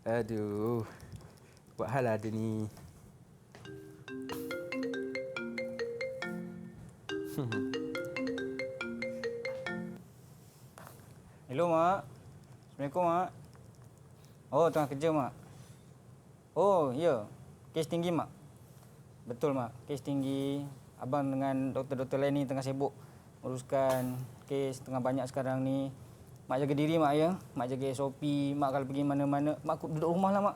Aduh. Buat hal ada ni. Hello, Mak. Assalamualaikum, Mak. Oh, tengah kerja, Mak. Oh, ya. Kes tinggi, Mak. Betul, Mak. Kes tinggi. Abang dengan doktor-doktor lain ni tengah sibuk uruskan kes tengah banyak sekarang ni. Mak jaga diri, Mak, ya. Mak jaga SOP. Mak kalau pergi mana-mana, Mak duduk rumah lah, Mak.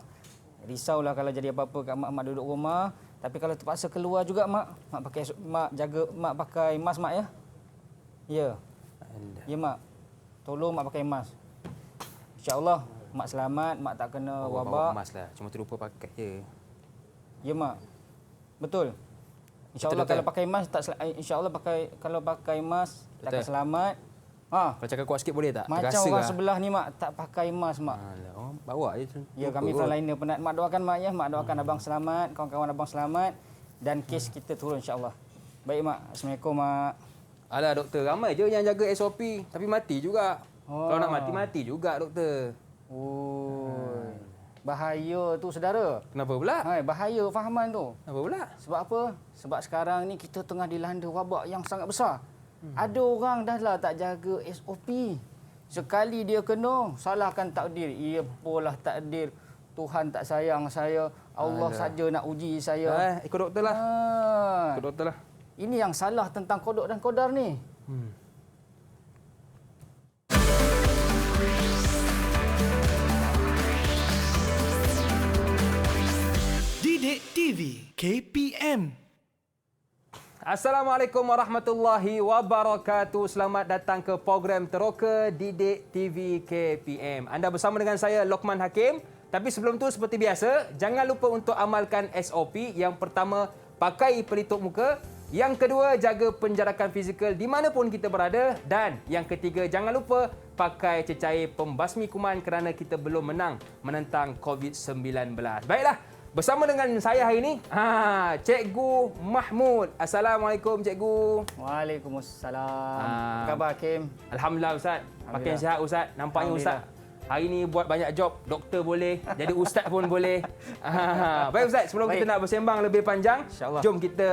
Risaulah kalau jadi apa-apa kat Mak duduk rumah. Tapi kalau terpaksa keluar juga, Mak Mak pakai mask, Mak, ya. Ya. Ya, Mak. Tolong Mak pakai mask. InsyaAllah Mak selamat, Mak tak kena Bawa wabak. mask lah. Cuma terlupa pakai je. Ya, Mak. Betul. InsyaAllah kalau pakai mask InsyaAllah kalau pakai mask takkan selamat. Kalau cakap kuat sikit boleh tak? Macam Terasa orang lah. sebelah ni, Mak, tak pakai mask, Mak. Alah, bawa je. Ya, kami frontliner penat. Mak doakan, Mak, ya. Mak doakan abang selamat, kawan-kawan abang selamat dan kes kita turun insyaAllah. Baik, Mak. Assalamualaikum, Mak. Alah, doktor, ramai je yang jaga SOP tapi mati juga. Kalau nak mati juga, doktor. Oh. Bahaya tu, saudara. Kenapa pula? Hai, bahaya fahaman tu. Kenapa pula? Sebab apa? Sebab sekarang ni kita tengah dilanda wabak yang sangat besar. Ada orang dah lah tak jaga SOP. Sekali dia kena, salahkan takdir. Ia polah takdir. Tuhan tak sayang saya. Allah saja nak uji saya. Ikut doktor lah. Ikut doktor lah. Ini yang salah tentang kodok dan kodar ni. Didik TV KPM. Assalamualaikum warahmatullahi wabarakatuh. Selamat datang ke program Teroka Didik TV KPM. Anda bersama dengan saya Lokman Hakim. Tapi sebelum tu seperti biasa, jangan lupa untuk amalkan SOP. Yang pertama, pakai pelitup muka. Yang kedua, jaga penjarakan fizikal di mana pun kita berada. Dan yang ketiga, jangan lupa pakai cecair pembasmi kuman kerana kita belum menentang COVID-19. Baiklah, bersama dengan saya hari ini, Cikgu Mahmud. Assalamualaikum, Cikgu. Waalaikumsalam. Apa khabar, Hakim? Alhamdulillah, Ustaz. Makin sihat, Ustaz. Nampaknya Ustaz hari ini buat banyak job. Doktor boleh, jadi ustaz pun boleh. Baik, Ustaz. Sebelum kita nak bersembang lebih panjang, jom kita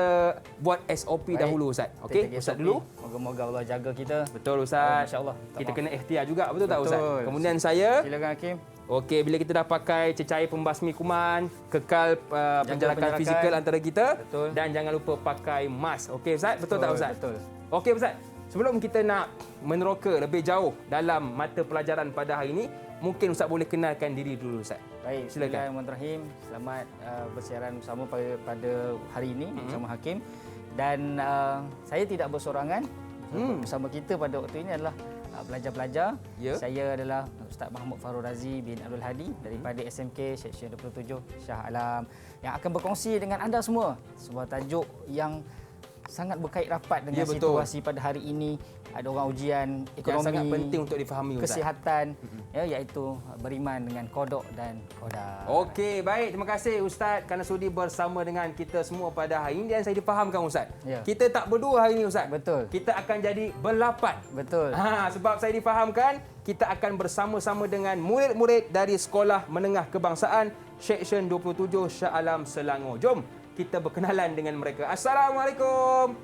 buat SOP dahulu, Ustaz. Okey, Ustaz dulu. Moga-moga Allah jaga kita. Betul, Ustaz. InsyaAllah. Kita kena ikhtiar juga, betul tak, Ustaz? Kemudian saya... Silakan, Hakim. Okey, bila kita dah pakai cecair pembasmi kuman, kekal penjarakan fizikal antara kita. Betul. Dan jangan lupa pakai mask. Okey, Ustaz? Betul tak, Ustaz? Betul. Okey, Ustaz. Sebelum kita nak meneroka lebih jauh dalam mata pelajaran pada hari ini, mungkin Ustaz boleh kenalkan diri dulu, Ustaz. Baik, silakan. Bismillahirrahmanirrahim. Selamat bersiaran bersama pada hari ini bersama Hakim. Dan saya tidak bersorangan. Bersama kita pada waktu ini adalah pelajar-pelajar. Ya. Saya adalah Ustaz Mahmud Farul Razi bin Abdul Hadi daripada SMK Seksyen 27 Shah Alam yang akan berkongsi dengan anda semua sebuah tajuk yang sangat berkait rapat dengan situasi pada hari ini. Ada orang ujian ekonomi yang sangat penting untuk difahami, Ustaz. Kesihatan, iaitu beriman dengan kodok dan kodar. Okey, baik. Terima kasih, Ustaz, kerana sudi bersama dengan kita semua pada hari ini. Dan saya difahamkan, Ustaz. Ya. Kita tak berdua hari ini, Ustaz. Betul. Kita akan jadi berlapan. Betul. Sebab saya difahamkan, kita akan bersama-sama dengan murid-murid dari Sekolah Menengah Kebangsaan Seksyen 27 Shah Alam Selangor. Jom kita berkenalan dengan mereka. Assalamualaikum.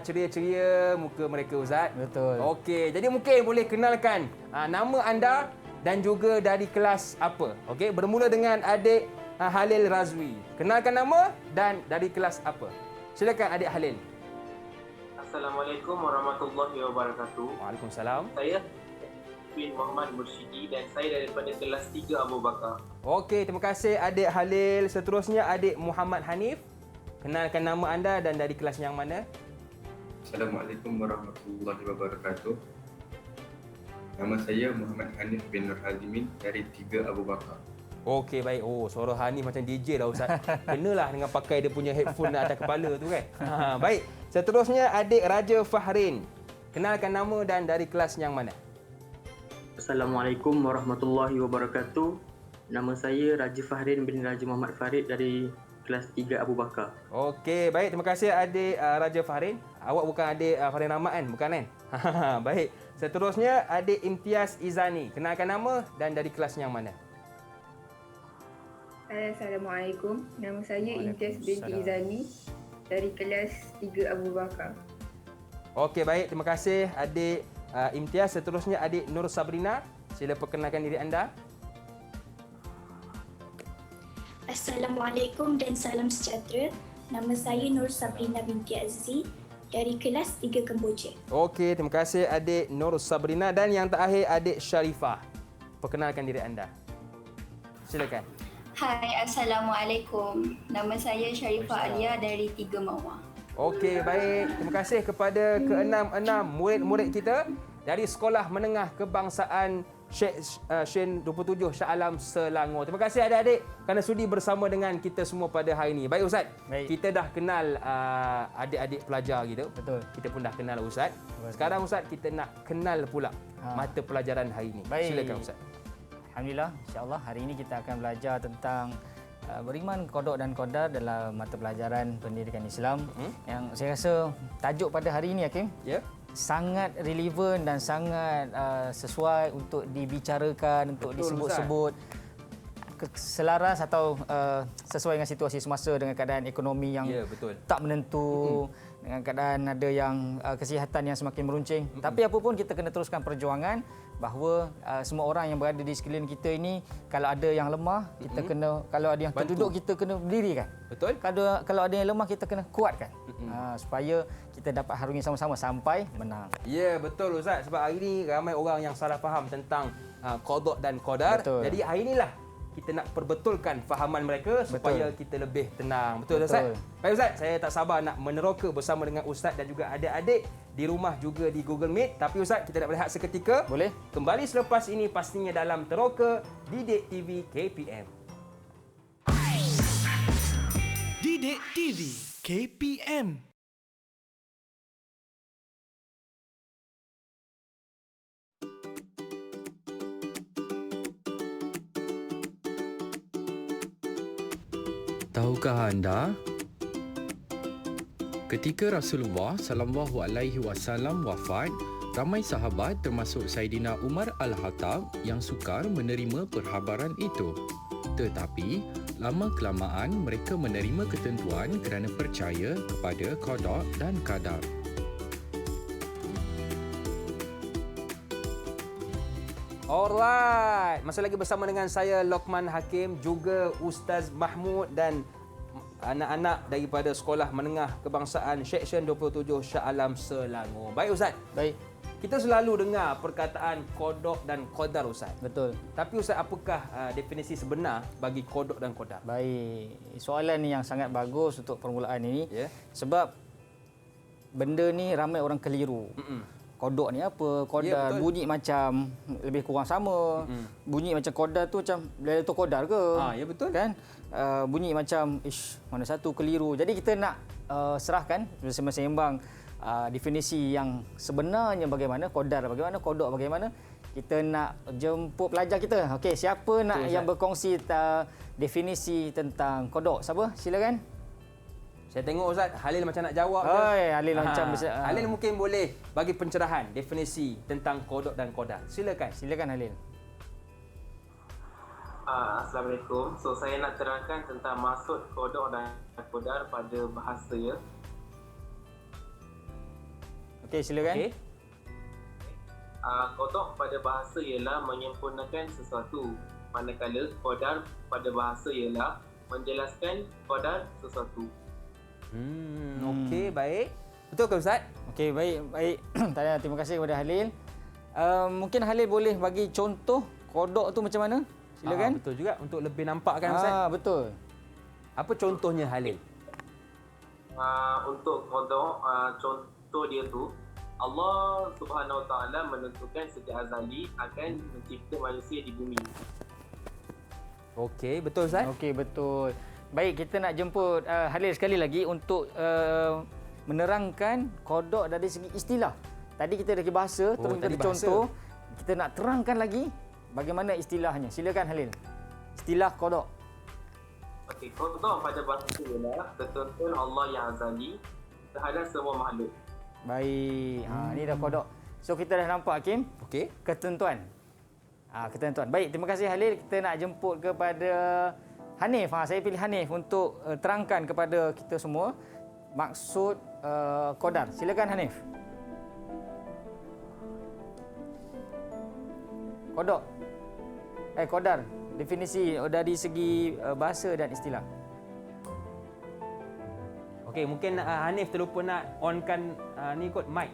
Ceria-ceria muka mereka, Ustaz. Betul. Okey, jadi mungkin boleh kenalkan nama anda dan juga dari kelas apa. Okey, bermula dengan adik Halil Razwi. Kenalkan nama dan dari kelas apa. Silakan adik Halil. Assalamualaikum warahmatullahi wabarakatuh. Waalaikumsalam. Saya bin Muhammad Mursyidi dan saya daripada kelas 3 Abu Bakar. Okey, terima kasih adik Halil. Seterusnya adik Muhammad Hanif. Kenalkan nama anda dan dari kelas yang mana? Assalamualaikum warahmatullahi wabarakatuh. Nama saya Muhammad Hanif bin Nur Hazimin dari 3 Abu Bakar. Okey, baik. Oh, suara Hanif macam DJ lah, Ustaz. Kenalah dengan pakai dia punya headphone atas kepala tu kan. Baik. Seterusnya adik Raja Fahrin. Kenalkan nama dan dari kelas yang mana? Assalamualaikum warahmatullahi wabarakatuh. Nama saya Raja Fahrin bin Raja Muhammad Farid dari kelas 3 Abu Bakar. Okey, baik. Terima kasih adik Raja Fahrin. Awak bukan adik Fahrin Rahmat kan? Bukan kan? Baik. Seterusnya adik Imtiaz Izani. Kenalkan nama dan dari kelas yang mana? Assalamualaikum. Nama saya Imtiaz binti Waalaikumsalam. Izani dari kelas 3 Abu Bakar. Okey, baik. Terima kasih adik Imtiaz. Seterusnya adik Nur Sabrina. Sila perkenalkan diri anda. Assalamualaikum dan salam sejahtera. Nama saya Nur Sabrina binti Azzi dari kelas 3 Kemboja. Okey, terima kasih adik Nur Sabrina. Dan yang terakhir adik Sharifah. Perkenalkan diri anda. Silakan. Hai, Assalamualaikum. Nama saya Sharifah Alia dari 3 Mawar. Okey, baik. Terima kasih kepada ke-6 murid-murid kita dari Sekolah Menengah Kebangsaan Sheikh Shin 27 Shah Alam Selangor. Terima kasih adik-adik kerana sudi bersama dengan kita semua pada hari ini. Baik Ustaz, Baik. kita dah kenal adik-adik pelajar kita. Betul. Kita pun dah kenal Ustaz. Sekarang Ustaz, kita nak kenal pula mata pelajaran hari ini. Baik. Silakan Ustaz. Alhamdulillah, insya-Allah hari ini kita akan belajar tentang beriman, kodok dan qadar dalam mata pelajaran pendidikan Islam. Yang saya rasa tajuk pada hari ini Hakim Ya. sangat relevan dan sangat sesuai untuk dibicarakan, untuk Betul, disebut-sebut, selaras atau sesuai dengan situasi semasa dengan keadaan ekonomi yang Ya, betul. tak menentu, dengan keadaan ada yang kesihatan yang semakin meruncing. Tapi apapun kita kena teruskan perjuangan bahawa semua orang yang berada di sekeliling kita ini, kalau ada yang lemah kita kena, kalau ada yang Bantu. terduduk kita kena berdirikan. Betul? Kalau ada yang lemah kita kena kuatkan. Supaya kita dapat harungi sama-sama sampai menang. Ya, betul Ustaz. Sebab hari ini ramai orang yang salah faham tentang qada dan qadar. Betul. Jadi hari inilah kita nak perbetulkan fahaman mereka supaya kita lebih tenang. Betul, Betul. Ustaz? Baik Ustaz, saya tak sabar nak meneroka bersama dengan Ustaz dan juga adik-adik di rumah juga di Google Meet. Tapi Ustaz, kita nak berehat seketika. Boleh? Kembali selepas ini pastinya dalam Teroka Didik TV KPM. Didik TV KPM. Tahukah anda, ketika Rasulullah sallallahu alaihi wasallam wafat, ramai sahabat termasuk Saidina Umar Al-Khattab yang sukar menerima perkhabaran itu. Tetapi, lama-kelamaan mereka menerima ketentuan kerana percaya kepada qada dan qadar. Alright, masih lagi bersama dengan saya Lokman Hakim, juga Ustaz Mahmud dan anak-anak daripada Sekolah Menengah Kebangsaan Sheikh Shin 27 Shah Alam Selangor. Baik Ustaz, Baik, kita selalu dengar perkataan qada dan qadar Ustaz. betul. Tapi Ustaz, apakah definisi sebenar bagi qada dan qadar? Baik, soalan ni yang sangat bagus untuk permulaan ini. Ya. Sebab benda ni ramai orang keliru. Kodok ni apa? Qadar betul. bunyi macam lebih kurang sama. Bunyi macam qadar tu macam Lailatul Qadar ke? Ya betul. Kan? Bunyi macam mana satu keliru. Jadi kita nak serahkan sembang-sembang definisi yang sebenarnya bagaimana qadar, bagaimana kodok, bagaimana. Kita nak jemput pelajar kita. Okey, siapa nak Betul, yang berkongsi definisi tentang kodok? Siapa? Silakan. Saya tengok Ustaz, Halil macam nak jawab je. Halil macam bisa. Halil mungkin boleh bagi pencerahan definisi tentang qada dan qadar. Silakan. Silakan Halil. Assalamualaikum. So saya nak terangkan tentang maksud qada dan qadar pada bahasa ya. Okey, silakan. Okey. Qada pada bahasa ialah menyempurnakan sesuatu, manakala qadar pada bahasa ialah menjelaskan qadar sesuatu. Okey, baik. Betul ke Ustaz? Okey, baik. Terima kasih kepada Halil. Mungkin Halil boleh bagi contoh kodok tu macam mana? Silakan. Betul juga untuk lebih nampak kan Ustaz? Betul. Apa contohnya Halil? Untuk qada, contoh dia tu, Allah Subhanahu Wa Taala menentukan sejak azali akan mencipta manusia di bumi. Okey, betul Ustaz? Okey, betul. Baik, kita nak jemput Halil sekali lagi untuk menerangkan kodok dari segi istilah. Tadi kita dah bahasa, terus kita tadi ada contoh. Kita nak terangkan lagi bagaimana istilahnya. Silakan Halil. Istilah kodok. Okey, qada pada bahasa ialah ketentuan Allah yang azali terhadap semua makhluk. Baik. Ni dah kodok. So kita dah nampak Hakim. Okey. Ketentuan. Ketentuan. Baik, terima kasih Halil. Kita nak jemput kepada Hanif. Saya pilih Hanif untuk terangkan kepada kita semua maksud qadar. Silakan Hanif. Qadar. Definisi dari segi bahasa dan istilah. Okey, mungkin Hanif terlupa nak onkan ni kot mic.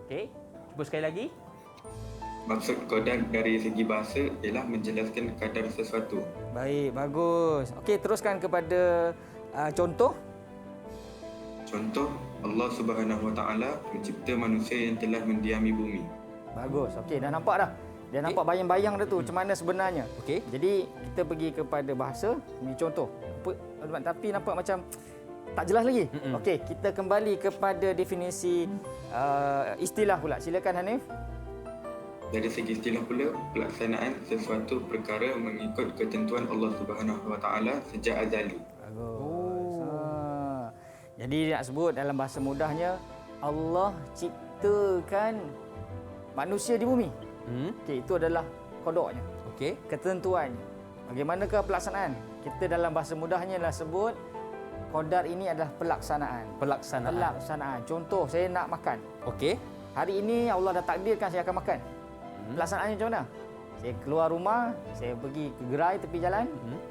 Okey, cuba sekali lagi. Maksud qadar dari segi bahasa ialah menjelaskan kadar sesuatu. Baik, bagus. Okey, teruskan kepada contoh. Contoh, Allah Subhanahu Wa Taala mencipta manusia yang telah mendiami bumi. Bagus. Okey, dah nampak dah. Dia nampak bayang-bayang dah tu macam mana sebenarnya. Okey. Jadi kita pergi kepada bahasa, ni contoh. Tapi nampak macam tak jelas lagi. Okey, kita kembali kepada definisi istilah pula. Silakan Hanif. Dari segi istilah pula, pelaksanaan sesuatu perkara mengikut ketentuan Allah Subhanahu Wa Taala sejak azali. Bagus. Jadi nak sebut dalam bahasa mudahnya, Allah ciptakan manusia di bumi. Okey, itu adalah qadanya. Okey. Ketentuannya. Bagaimanakah pelaksanaan? Kita dalam bahasa mudahnya adalah sebut qadar ini adalah pelaksanaan. Pelaksanaan. Contoh, saya nak makan. Okey. Hari ini Allah dah takdirkan saya akan makan. Pelaksanaannya macam mana? Saya keluar rumah, saya pergi ke gerai tepi jalan,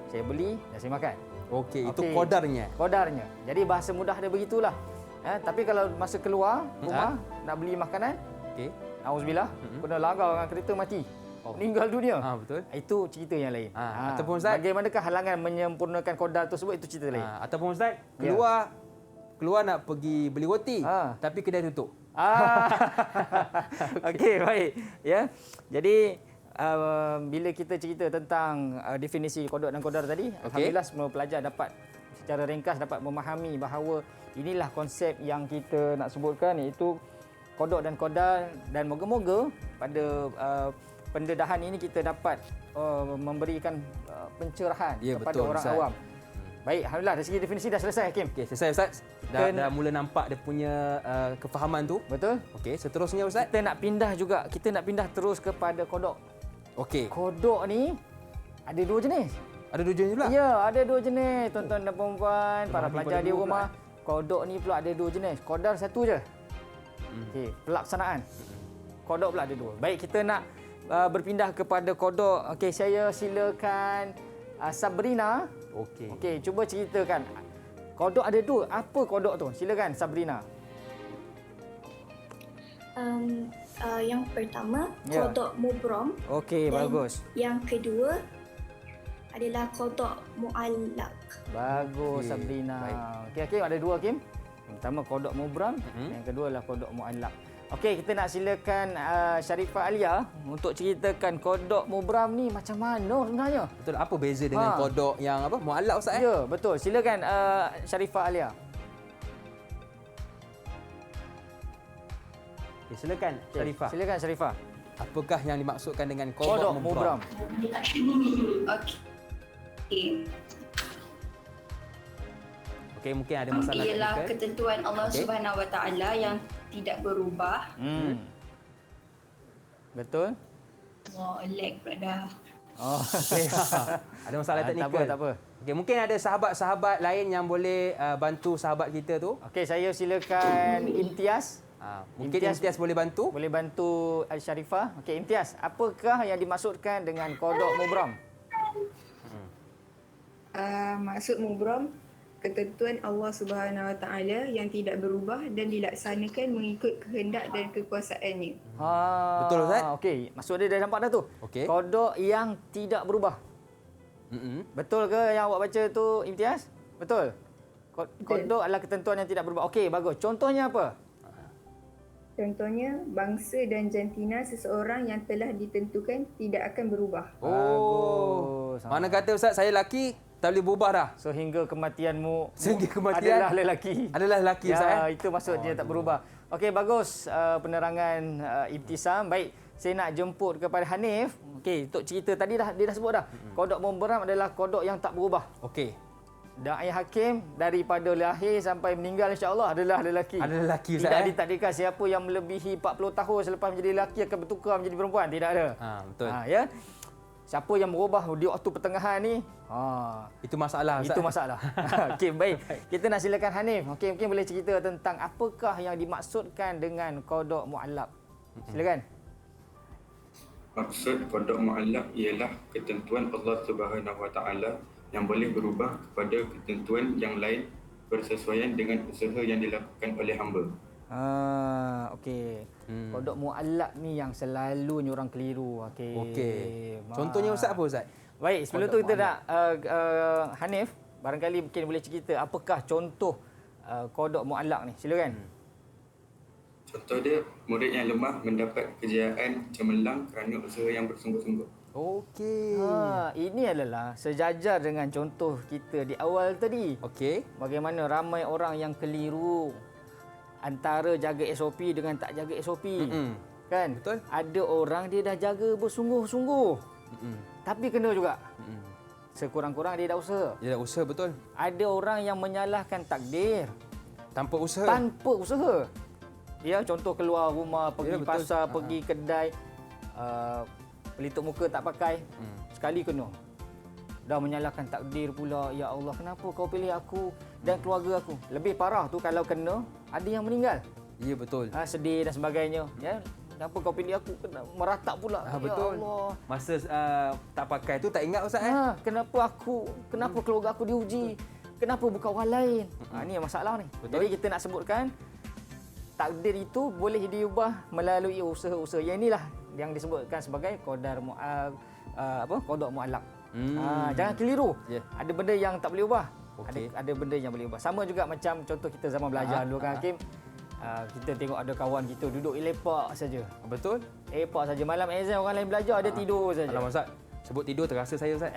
saya beli dan saya makan. Okey, itu qadarnya. Qadarnya. Jadi bahasa mudah dia begitulah. Tapi kalau masa keluar rumah nak beli makanan, okey. Auzubillah, kena langgar dengan kereta mati. Meninggal dunia. Betul. Itu cerita yang lain. Ataupun Ustaz, bagaimanakah halangan menyempurnakan qadar tersebut, itu cerita lain. Ataupun Ustaz, keluar nak pergi beli roti, tapi kedai tutup. Okey, baik. Ya. Jadi bila kita cerita tentang definisi qada dan qadar tadi, alhamdulillah semua pelajar dapat secara ringkas dapat memahami bahawa inilah konsep yang kita nak sebutkan, iaitu qada dan qadar, dan moga-moga pada pendedahan ini kita dapat memberikan pencerahan kepada orang awam. Baik, alhamdulillah dari segi definisi dah selesai Hakim. Okey, selesai Ustaz. Dah mula nampak dia punya kefahaman tu. Betul. Okey, seterusnya Ustaz. Kita nak pindah terus kepada kodok. Okey. Kodok ni ada dua jenis. Ada dua jenis pula? Ya, ada dua jenis. Tuan-tuan dan puan-puan, para pelajar di rumah. Kodok ni pula ada dua jenis. Qadar satu je. Okey, pelaksanaan. Kodok pula ada dua. Baik, kita nak berpindah kepada kodok. Okey, saya silakan Sabrina. Okey, cuba ceritakan. Kodok ada dua. Apa kodok tu? Silakan Sabrina. Yang pertama, kodok mubram. Okey, bagus. Yang kedua adalah kodok mu'allaq. Bagus, Sabrina. Okey, Hakim ada dua, Hakim. Yang pertama kodok mubram, yang kedua adalah kodok mu'allaq. Okey, kita nak silakan Sharifah Alia untuk ceritakan kodok mubram ni macam mana sebenarnya. Betul, apa beza dengan kodok yang apa? Mu'allaq Ustaz? Ya, betul. Silakan Sharifah Alia. Okay, silakan Sharifah. Silakan Sharifah. Apakah yang dimaksudkan dengan kodok mubram? Okey, mungkin ada masalah ialah ketentuan Allah Subhanahu Wa Taala yang tidak berubah. Betul? Lag pula dah. Ada masalah teknikal. Tak apa. Okey, mungkin ada sahabat-sahabat lain yang boleh bantu sahabat kita tu. Okey, saya silakan Imtiaz. Mungkin Imtiaz boleh bantu? Boleh bantu Al-Sharifah. Okey, Imtiaz, apakah yang dimaksudkan dengan kodok mubram? Maksud mubram, ketentuan Allah Subhanahu Wa Taala yang tidak berubah dan dilaksanakan mengikut kehendak dan kekuasaannya. Betul Ustaz? Okey, maksud dia dah nampak dah tu. Okey. Kodok yang tidak berubah. Betul ke yang awak baca tu, Imtiaz? Betul. Kodok adalah ketentuan yang tidak berubah. Okey, bagus. Contohnya apa? Contohnya, bangsa dan jantina seseorang yang telah ditentukan tidak akan berubah. Bagus. Mana kata Ustaz, saya lelaki, tak boleh berubah dah. Sehingga kematianmu adalah lelaki. Adalah lelaki Ustaz. Itu maksudnya tak berubah. Okey, bagus penerangan Ibtisam. Baik, saya nak jemput kepada Hanif. Okey, untuk cerita tadi dia dah sebut dah. Kodok mubram adalah kodok yang tak berubah. Okey. Dan ayah Hakim daripada lahir sampai meninggal insya-Allah adalah lelaki. Ada lelaki Ustaz. Tidak ditakdirkan siapa yang melebihi 40 tahun selepas menjadi lelaki akan bertukar menjadi perempuan. Tidak ada. Betul. Ya. Siapa yang berubah di waktu pertengahan ni, itu masalah Ustaz. itu masalah. Okey, baik. Kita nak silakan Hanif. Okey, mungkin boleh cerita tentang apakah yang dimaksudkan dengan qada' mu'allaq. Silakan. Maksud qada' mu'allaq ialah ketentuan Allah Subhanahu Wa Taala yang boleh berubah kepada ketentuan yang lain bersesuaian dengan usaha yang dilakukan oleh hamba. Okey. Qada' mu'allaq ni yang selalunya orang keliru. Okey. Contohnya Ustaz apa Ustaz? Baik, sebelum tu kita nak Hanif, barangkali mungkin boleh cerita apakah contoh qada' mu'allaq ni. Silakan. Contoh dia, murid yang lemah mendapat kejayaan cemerlang kerana usaha yang bersungguh-sungguh. Okey. Ini adalah sejajar dengan contoh kita di awal tadi. Okey. Bagaimana ramai orang yang keliru antara jaga SOP dengan tak jaga SOP. Kan? Betul. Ada orang dia dah jaga bersungguh-sungguh. Tapi kena juga. Sekurang-kurang dia dah usaha. Dia dah usaha, betul. Ada orang yang menyalahkan takdir Tanpa usaha. tanpa usaha. Dia contoh keluar rumah, pergi betul. pasar, pergi kedai, pelitup muka tak pakai. Sekali kena. Dah menyalahkan takdir pula. Ya Allah, kenapa kau pilih aku dan keluarga aku? Lebih parah tu kalau kena ada yang meninggal. Ya, betul. Sedih dan sebagainya. Ya, kenapa kau pilih aku? Kena meratap pula. Betul. Ya Allah. Masa tak pakai tu tak ingat Ustaz Kenapa keluarga aku diuji? Kenapa bukan orang lain? Ini yang masalah ni. Betul. Jadi kita nak sebutkan takdir itu boleh diubah melalui usaha-usaha. Yang inilah yang disebutkan sebagai qada' mu'allaq. Jangan keliru. Yeah. Ada benda yang tak boleh ubah. Okey. Ada benda yang boleh ubah. Sama juga macam contoh kita zaman belajar dulu kan Hakim. Kita tengok ada kawan kita duduk lepak saja. Betul. Lepak saja. Malam exam orang lain belajar, dia tidur saja. Alamak Ustaz, sebut tidur terasa saya Ustaz.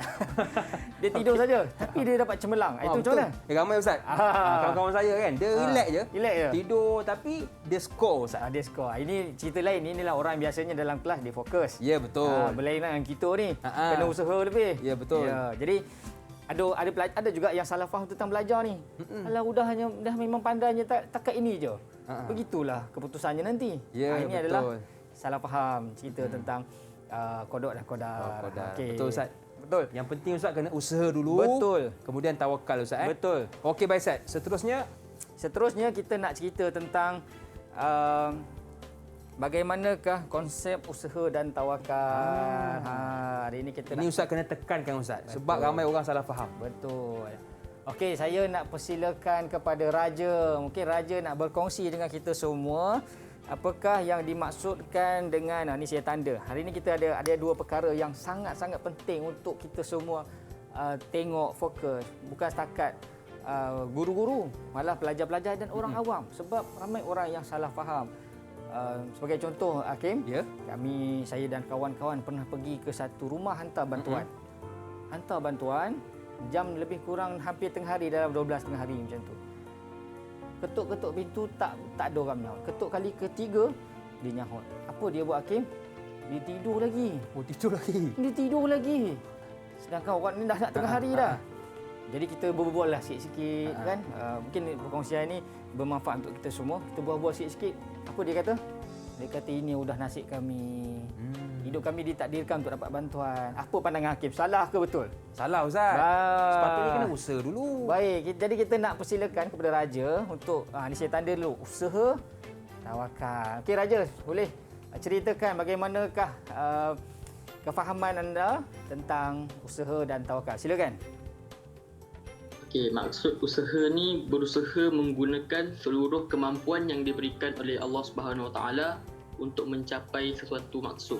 Dia tidur saja tapi dia dapat cemerlang. Itu macam mana? Ramai Ustaz. Kawan-kawan saya kan, dia relax je. Relax je. Tidur tapi dia skor Ustaz. Dia skor. Ini cerita lain. Inilah orang biasanya dalam kelas dia fokus. Ya, betul. Berlainan dengan kita ni. Kena usaha lebih. Ya, betul. Ya, jadi ada juga yang salah faham tentang belajar ni. Kalau dah memang pandainya takat ini je. Begitulah keputusannya nanti. Ya, Ini betul. adalah salah faham cerita tentang qada' dan qadar. Okey. Betul Ustaz. Betul. Yang penting Ustaz kena usaha dulu. Betul. Kemudian tawakal Ustaz. Betul. Okey baik Ustaz. Seterusnya kita nak cerita tentang bagaimanakah konsep usaha dan tawakal. Hari ini kita Ustaz kena tekankan Ustaz. Sebab ramai orang salah faham. Betul. Okey, saya nak persilakan kepada Raja. Mungkin Raja nak berkongsi dengan kita semua apakah yang dimaksudkan dengan ni saya tanda. Hari ini kita ada dua perkara yang sangat-sangat penting untuk kita semua tengok fokus. Bukan setakat guru-guru, malah pelajar-pelajar dan orang awam. Sebab ramai orang yang salah faham. Sebagai contoh Hakim, saya dan kawan-kawan pernah pergi ke satu rumah hantar bantuan. Hantar bantuan jam lebih kurang hampir tengah hari, dalam 12 tengah hari macam tu. Ketuk-ketuk pintu tak ada orang menyahut. Ketuk kali ketiga dia nyahut. Apa dia buat Hakim? Dia tidur lagi. Dia tidur lagi. Sedangkan orang ni dah nak tengah hari dah. Jadi kita berbual lah sikit-sikit kan. Mungkin perkongsian ni bermanfaat untuk kita semua. Kita bual-bual sikit-sikit. Apa dia kata? Dia kata ini sudah nasib kami. Hidup kami ditakdirkan untuk dapat bantuan. Apa pandangan Hakim? Salah ke betul? Salah Ustaz. Sepatutnya kena usaha dulu. Baik, jadi kita nak persilakan kepada Raja untuk ni saya tanda dulu. Usaha, tawakal. Okey Raja, boleh ceritakan bagaimanakah kefahaman anda tentang usaha dan tawakal? Silakan. Okey, maksud usaha ni berusaha menggunakan seluruh kemampuan yang diberikan oleh Allah Subhanahu Wa Taala untuk mencapai sesuatu maksud.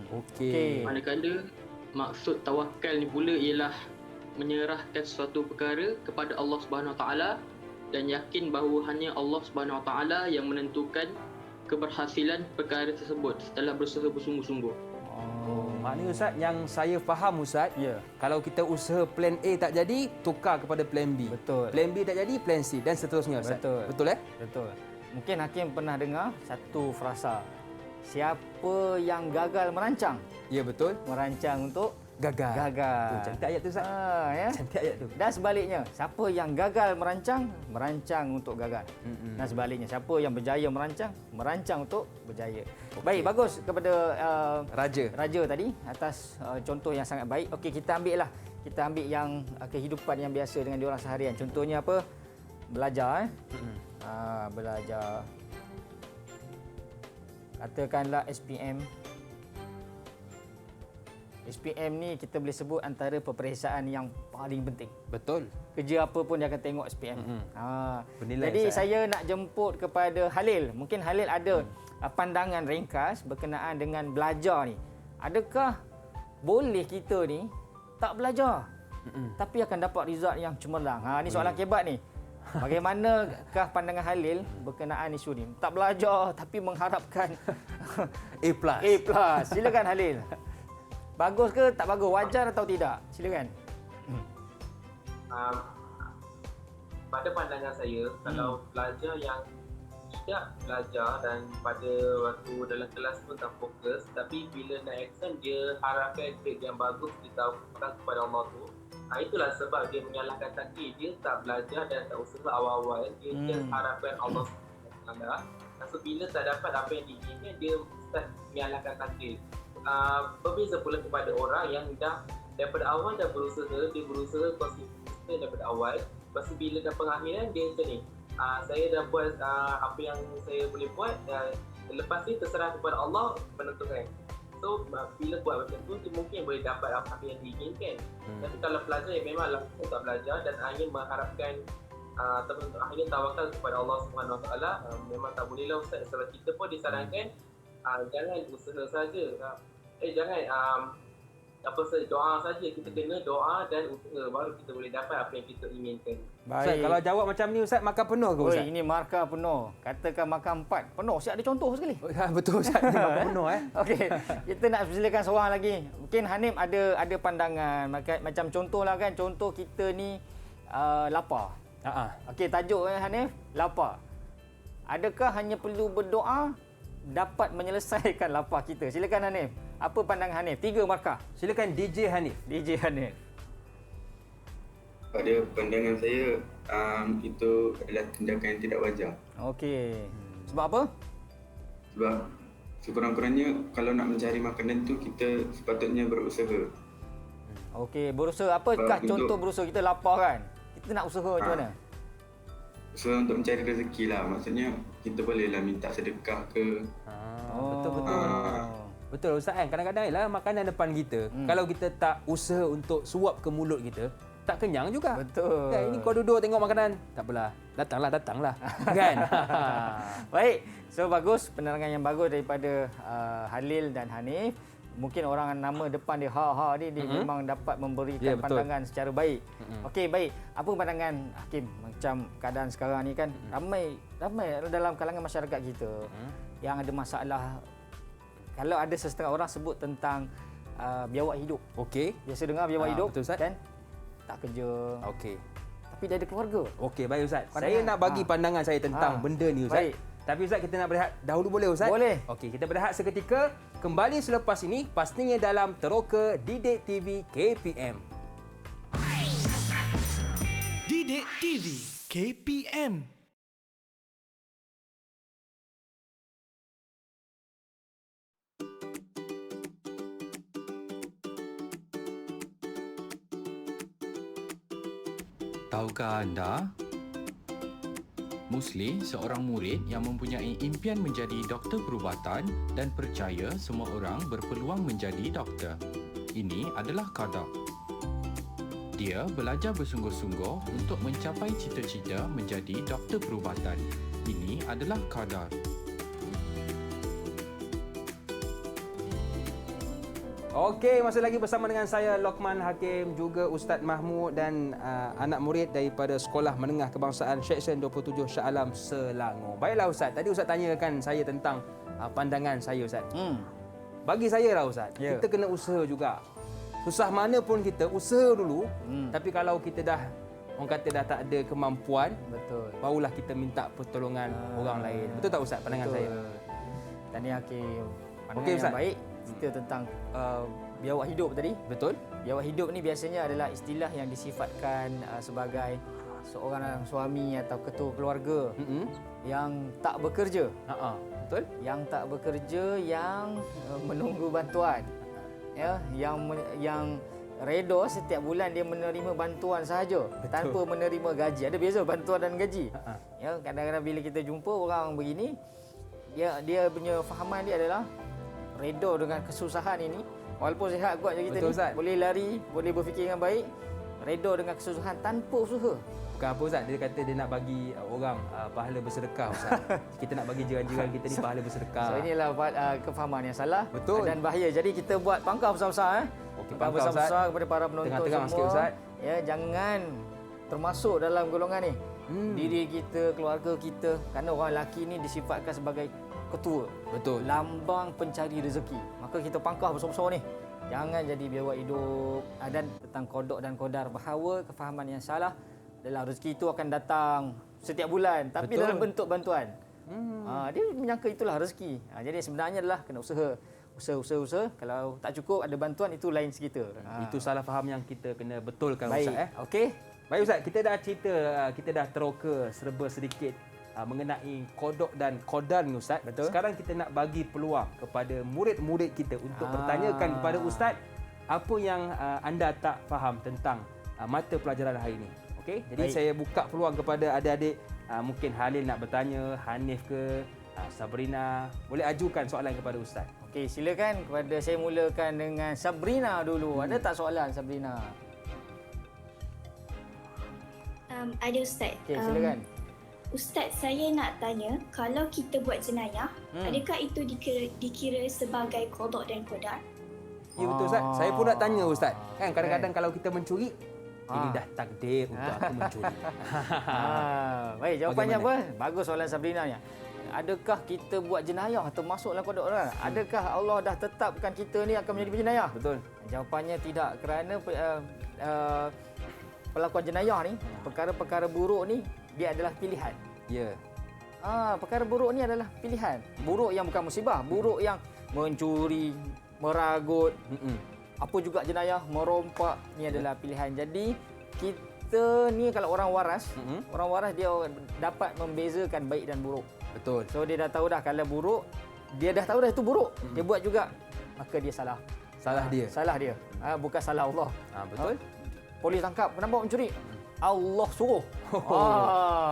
Okey. Manakala maksud tawakal ni pula ialah menyerahkan sesuatu perkara kepada Allah Subhanahu Wa Taala dan yakin bahawa hanya Allah Subhanahu Wa Taala yang menentukan keberhasilan perkara tersebut setelah berusaha bersungguh-sungguh. Maknanya Ustaz, yang saya faham Ustaz, kalau kita usaha plan A tak jadi, tukar kepada plan B. Betul. Plan B tak jadi, plan C dan seterusnya Ustaz. Betul Betul. Mungkin Hakim pernah dengar satu frasa. Siapa yang gagal merancang? Ya, betul. Merancang untuk gagal. Gagal. Tu, cantik ayat tu Ustaz. Ya. Cantik ayat tu. Dan sebaliknya, siapa yang gagal merancang untuk gagal. Dan sebaliknya, siapa yang berjaya merancang untuk berjaya. Baik, bagus kepada Raja tadi atas contoh yang sangat baik. Okey, kita ambil yang kehidupan yang biasa dengan diorang seharian. Contohnya apa? Belajar. Belajar. Katakanlah SPM. SPM ni kita boleh sebut antara peperiksaan yang paling penting. Betul. Kerja apa pun dia akan tengok SPM. Bernilai, Jadi Ustaz, saya nak jemput kepada Halil. Mungkin Halil ada pandangan ringkas berkenaan dengan belajar ni. Adakah boleh kita ni tak belajar tapi akan dapat result yang cemerlang? Ni soalan kebat ni. Bagaimanakah pandangan Halil berkenaan isu ni? Tak belajar tapi mengharapkan A+. Silakan Halil. Bagus ke tak bagus? Wajar atau tidak? Silakan. Pada pandangan saya, kalau pelajar yang tidak belajar dan pada waktu dalam kelas pun tak fokus, tapi bila nak exam dia harapkan grade yang bagus, ditawarkan kepada Allah tu. Itulah sebab dia menyalahkan takdir. Dia tak belajar dan tak usaha awal-awal. Dia just harapkan Allah SWT. So bila tak dapat apa yang diinginkan, dia start menyalahkan takdir. Berbeza pula kepada orang yang dah daripada awal dah berusaha, dia berusaha konsisten daripada awal. Lepas tu bila dah pengakhiran dia macam ni, saya dah buat apa yang saya boleh buat, dan lepas ni terserah kepada Allah menentukan. So bila buat macam tu, dia mungkin boleh dapat apa yang diinginkan. Tapi kalau pelajar yang memang langsung tak belajar dan hanya mengharapkan hanya tawakal kepada Allah SWT, memang tak boleh lah Ustaz. Sebab kita pun disarankan jangan usaha saja. Jangan doa saja. Kita kena doa dan usaha, baru kita boleh dapat apa yang kita inginkan. Ustaz, kalau jawab macam ni Ustaz, makan penuh ke Ustaz? Ini markah penuh. Katakan makan 4 penuh. Siap ada contoh sekali. Betul Ustaz, ni makan penuh Okey, kita nak silakan seorang lagi. Mungkin Hanif ada pandangan macam contohlah kan, contoh kita ni lapar. Okey, tajuk Hanif, lapar. Adakah hanya perlu berdoa dapat menyelesaikan lapar kita? Silakan Hanif. Apa pandangan Hanif? 3 markah. Silakan DJ Hanif. Pada pandangan saya, itu adalah tindakan yang tidak wajar. Okey. Sebab apa? Sebab sekurang-kurangnya kalau nak mencari makanan tu, kita sepatutnya berusaha. Okey, berusaha. Apakah contoh berusaha? Kita lapar kan? Kita nak usaha macam mana? Usaha untuk mencari rezeki lah. Maksudnya kita bolehlah minta sedekah ke. Betul. Betul Ustaz kan, kadang-kadang ialah makanan depan kita, kalau kita tak usaha untuk suap ke mulut kita, tak kenyang juga. Betul. Kan, ini kau duduk tengok makanan, tak apalah, datanglah. Kan? Baik. So bagus, penerangan yang bagus daripada Halil dan Hanif. Mungkin orang nama depan dia dia memang dapat memberikan pandangan secara baik. Okey, baik. Apa pandangan Hakim macam keadaan sekarang ni kan, ramai dalam kalangan masyarakat kita yang ada masalah. Kalau ada sesetengah orang sebut tentang biawak hidup. Okey. Biasa dengar biawak hidup, betul, Ustaz. kan? Tak kerja. Okey. Tapi dia ada keluarga. Okey, baik Ustaz. Saya nak bagi pandangan saya tentang benda ni Ustaz. Baik. Tapi Ustaz, kita nak berehat dahulu, boleh Ustaz? Boleh. Okey, kita berehat seketika. Kembali selepas ini, pastinya dalam Teroka Didik TV KPM. Didik TV KPM. Tahukah anda? Musli, seorang murid yang mempunyai impian menjadi doktor perubatan dan percaya semua orang berpeluang menjadi doktor. Ini adalah qada. Dia belajar bersungguh-sungguh untuk mencapai cita-cita menjadi doktor perubatan. Ini adalah qadar. Okey, masih lagi bersama dengan saya Lokman Hakim, juga Ustaz Mahmud dan anak murid daripada Sekolah Menengah Kebangsaan Seksyen 27 Shah Alam Selangor. Baiklah Ustaz, tadi Ustaz tanyakan saya tentang pandangan saya Ustaz. Bagi saya lah Ustaz, kita kena usaha juga. Susah mana pun kita usaha dulu, tapi kalau kita dah orang kata dah tak ada kemampuan, barulah kita minta pertolongan orang lain. Betul tak Ustaz pandangan saya? Tanya Hakim. Okey Ustaz. Baik. cerita tentang biawak hidup tadi. Betul. Biawak hidup ni biasanya adalah istilah yang disifatkan sebagai seorang suami atau ketua keluarga yang tak bekerja. Betul. Yang tak bekerja, yang menunggu bantuan. Ya, yang redha setiap bulan dia menerima bantuan sahaja tanpa menerima gaji. Ada beza bantuan dan gaji. Ya, kadang-kadang bila kita jumpa orang begini, dia punya fahaman dia adalah redha dengan kesusahan ini. Walaupun sihat kuat je kita Betul, ni, Ustaz. boleh lari, boleh berfikir dengan baik, redha dengan kesusahan tanpa usaha. Bukan apa Ustaz, dia kata dia nak bagi orang pahala bersedekah Ustaz. Kita nak bagi jiran-jiran kita ni pahala bersedekah. So inilah kefahaman yang salah. Betul. Dan bahaya. Jadi kita buat pangkah besar-besar. Okey, Pangkah pangkah, besar-besar Ustaz. kepada para penonton Tengah-tengah semua. sikit, Ustaz. Ya, jangan termasuk dalam golongan ni. Diri kita, keluarga kita. Kerana orang lelaki ni disifatkan sebagai ketua. Betul. Lambang pencari rezeki. Maka kita pangkah besar-besar ni. Jangan jadi biawak hidup. Dan tentang kodok dan kodar, bahawa kefahaman yang salah adalah rezeki itu akan datang setiap bulan tapi Betul. dalam bentuk bantuan. Dia menyangka itulah rezeki. Jadi sebenarnya adalah kena usaha. Usaha. Kalau tak cukup ada bantuan, itu lain cerita. Itu salah faham yang kita kena betulkan Baik. Ustaz. Okey. Baik Ustaz, kita dah cerita, kita dah teroka serba sedikit mengenai kodok dan kodar ni Ustaz. Betul. Sekarang kita nak bagi peluang kepada murid-murid kita untuk bertanyakan kepada Ustaz apa yang anda tak faham tentang mata pelajaran hari ini. Okey, jadi Baik. saya buka peluang kepada adik-adik, mungkin Halil nak bertanya, Hanif ke, Sabrina, boleh ajukan soalan kepada Ustaz. Okey, silakan. Kepada saya mulakan dengan Sabrina dulu. Ada tak soalan Sabrina? Ada Ustaz. Okey, silakan. Ustaz, saya nak tanya, kalau kita buat jenayah, adakah itu dikira sebagai kodok dan kodar? Ya betul Ustaz. Saya pun nak tanya Ustaz. Kan kadang-kadang kalau kita mencuri, ini dah takdir untuk aku mencuri. Baik, jawapannya apa? Bagus soalan Sabrina ni. Adakah kita buat jenayah termasuk dalam kodok kodar? Adakah Allah dah tetapkan kita ni akan menjadi penjenayah? Betul. Jawapannya tidak, kerana pelakuan jenayah ni, perkara-perkara buruk ni, dia adalah pilihan. Ya. Perkara buruk ni adalah pilihan. Buruk yang bukan musibah, buruk yang mencuri, meragut, apa juga jenayah, merompak, ni adalah pilihan. Jadi kita ni kalau orang waras, orang waras dia dapat membezakan baik dan buruk. Betul. So dia dah tahu dah kalau buruk, dia dah tahu dah itu buruk. Dia buat juga, maka dia salah. Salah dia. Salah dia. bukan salah Allah. Betul. Polis tangkap, kenapa mencuri? Allah suruh.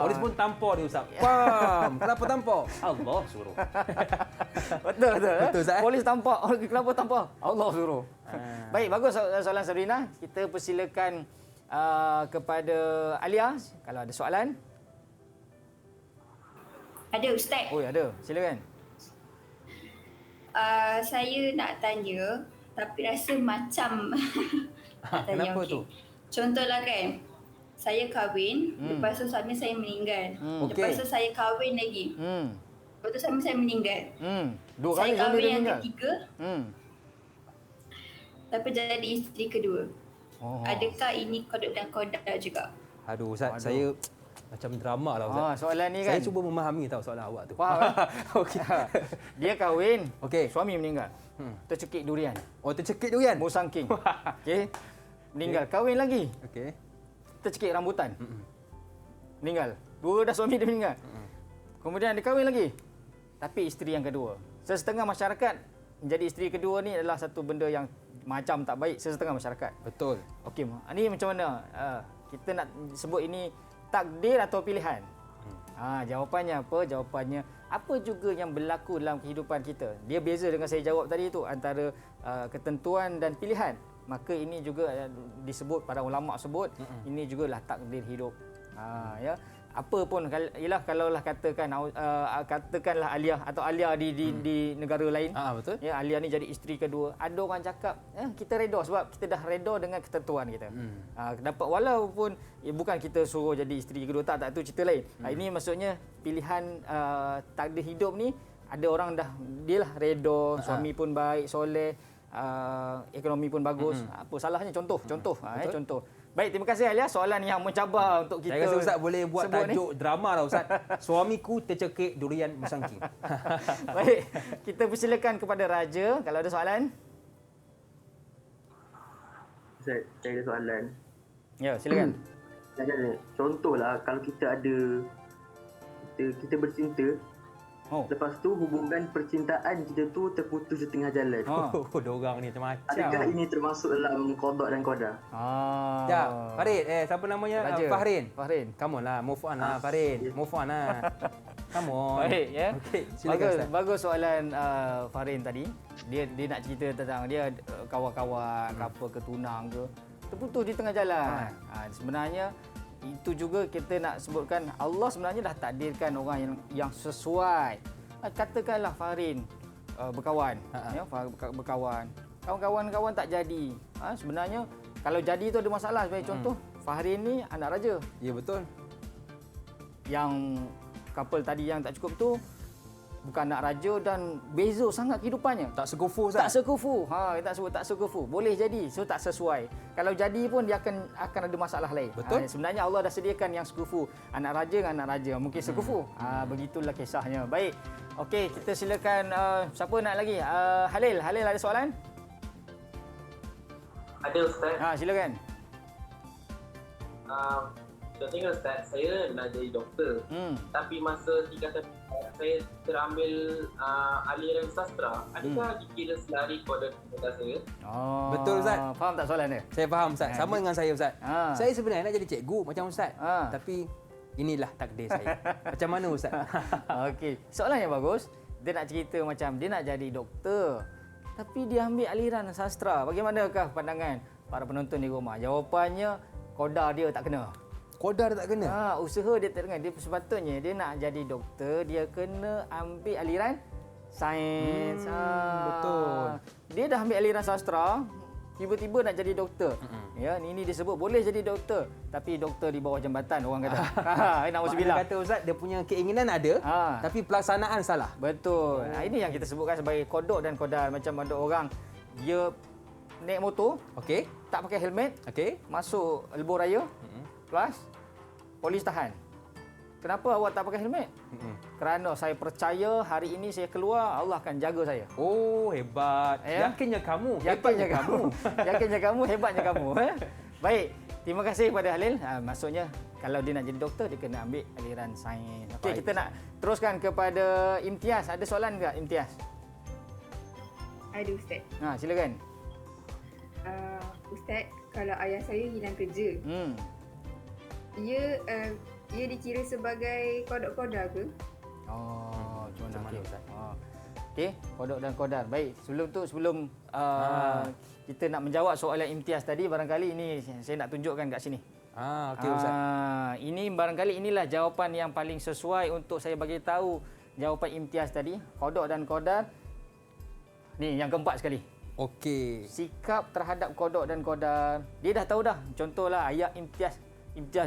Polis pun tampar dia Ustaz. Pam. Kenapa tampar? Allah suruh. Betul. Betul, Ustaz. Polis tampar. Kenapa tampar? Allah suruh. Baik, bagus soalan Sabrina. Kita persilakan kepada Alia kalau ada soalan. Ada Ustaz. Oh, ada. Silakan. Saya nak tanya tapi rasa macam nak tanya. Kenapa tu? Contohlah kan, saya kahwin, lepas tu suami saya meninggal. Lepas tu saya kahwin lagi. Lepas tu suami saya meninggal. Dua Saya kali suami kahwin dia yang meninggal. ketiga, tapi jadi isteri kedua. Adakah ini kodok dan kodar juga? Aduh Ustaz, saya macam drama lah Ustaz. Soalan ni kan. Saya cuba memahami tahu soalan awak tu. Faham? Okey. Dia kahwin, Okey. suami meninggal. Tercekik durian. Oh, tercekik durian. Musangking. Okey. Meninggal. Kahwin lagi. Okey. Tercekik rambutan. Meninggal. Dua dah suami dia meninggal. Kemudian dia kahwin lagi. Tapi isteri yang kedua. Sesetengah masyarakat menjadi isteri kedua ni adalah satu benda yang macam tak baik sesetengah masyarakat. Betul. Okey, ini macam mana? Kita nak sebut ini takdir atau pilihan? Jawapannya apa? Jawapannya apa juga yang berlaku dalam kehidupan kita. Dia beza dengan saya jawab tadi tu antara ketentuan dan pilihan. Maka ini juga disebut, para ulama sebut, ini jugalah takdir hidup. Ya. Apa pun ialah kalaulah katakanlah Alia atau Alia di negara lain. Betul. Ya, Alia ni jadi isteri kedua. Ada orang cakap, kita reda sebab kita dah reda dengan ketentuan kita. Dapat walaupun bukan kita suruh jadi isteri kedua, tak itu cerita lain. Ini maksudnya pilihan takdir hidup ni, ada orang dah dialah reda, suami pun baik, soleh, ekonomi pun bagus. Apa salahnya contoh. Contoh. Baik, terima kasih Alia. Soalan yang mencabar untuk kita. Saya rasa Ustaz boleh buat tajuk ni. drama lah Ustaz. Suamiku tercekik durian musangking. Baik, kita persilakan kepada Raja kalau ada soalan. Ustaz, saya ada soalan. Ya, silakan. Contohlah kalau kita ada kita bercinta, lepas tu hubungan percintaan kita tu terputus di tengah jalan. Diorang ni macam-macam. Adakah ini termasuk dalam qada dan qadar? Ya, Farid, siapa namanya? Raja. Fahrin. Come on lah, move on lah Farid. Move on lah. Come on. Baik, ya. Okay, silakan. Bagus soalan Fahrin tadi. Dia nak cerita tentang dia kawan-kawan, couple ke tunang ke, terputus di tengah jalan. Sebenarnya itu juga kita nak sebutkan Allah sebenarnya dah takdirkan orang yang sesuai. Katakanlah Fahrin berkawan, berkawan. Kawan-kawan tak jadi. Sebenarnya kalau jadi itu ada masalah. Sebagai contoh, Fahrin ni anak raja. Ya, betul. Yang couple tadi yang tak cukup tu bukan anak raja dan beza sangat kehidupannya. Tak sekufu Tak sekufu. Kita sebut tak sekufu. Boleh jadi, so tak sesuai. Kalau jadi pun dia akan ada masalah lain. Betul. Sebenarnya Allah dah sediakan yang sekufu. Anak raja dengan anak raja mungkin sekufu. Begitulah kisahnya. Baik. Okey, kita silakan siapa nak lagi? Halil ada soalan? Ada Ustaz. Silakan. Contohnya Ustaz, saya nak jadi doktor. Tapi masa tingkatan saya terambil aliran sastra. Adakah dikira selari koda saya? Betul Ustaz. Faham tak soalan dia? Saya faham Ustaz. Sama dengan saya Ustaz. Saya sebenarnya nak jadi cikgu macam Ustaz. Tapi inilah takdir saya. Macam mana Ustaz? Okey. Soalan yang bagus. Dia nak cerita macam dia nak jadi doktor. Tapi dia ambil aliran sastra. Bagaimanakah pandangan para penonton di rumah? Jawapannya koda dia tak kena. Koda dia tak kena? Usaha dia tak kena. Dia sepatutnya dia nak jadi doktor, dia kena ambil aliran sains. Betul. Dia dah ambil aliran sastra, tiba-tiba nak jadi doktor. Ya, ini disebut boleh jadi doktor, tapi doktor di bawah jambatan orang kata. Nauzubillah. Kata Ustaz dia punya keinginan ada, tapi pelaksanaan salah. Betul. Ini yang kita sebutkan sebagai kodok dan kodar. Macam ada orang dia naik motor, tak pakai helmet, masuk lebuh raya, plus polis tahan. Kenapa awak tak pakai helmet? Kerana saya percaya hari ini saya keluar, Allah akan jaga saya. Oh, hebat. Yakinnya kamu. Yakinnya kamu. Yakinnya kamu, hebatnya kamu. Baik, terima kasih kepada Halil. Maksudnya kalau dia nak jadi doktor, dia kena ambil aliran sains. Okey, kita nak teruskan kepada Imtiaz. Ada soalan ke Imtiaz? Ada Ustaz. Silakan. Ustaz, kalau ayah saya hilang kerja, ia dikira sebagai kodok-kodar ke? Macam mana Ustaz? Okey, kodok dan kodar. Baik, sebelum kita nak menjawab soalan Imtiaz tadi, barangkali ini saya nak tunjukkan kat sini. Okey Ustaz. Ini barangkali inilah jawapan yang paling sesuai untuk saya bagi tahu jawapan Imtiaz tadi, kodok dan kodar. Ni yang keempat sekali. Okey. Sikap terhadap kodok dan kodar. Dia dah tahu dah. Contohlah ayah Imtiaz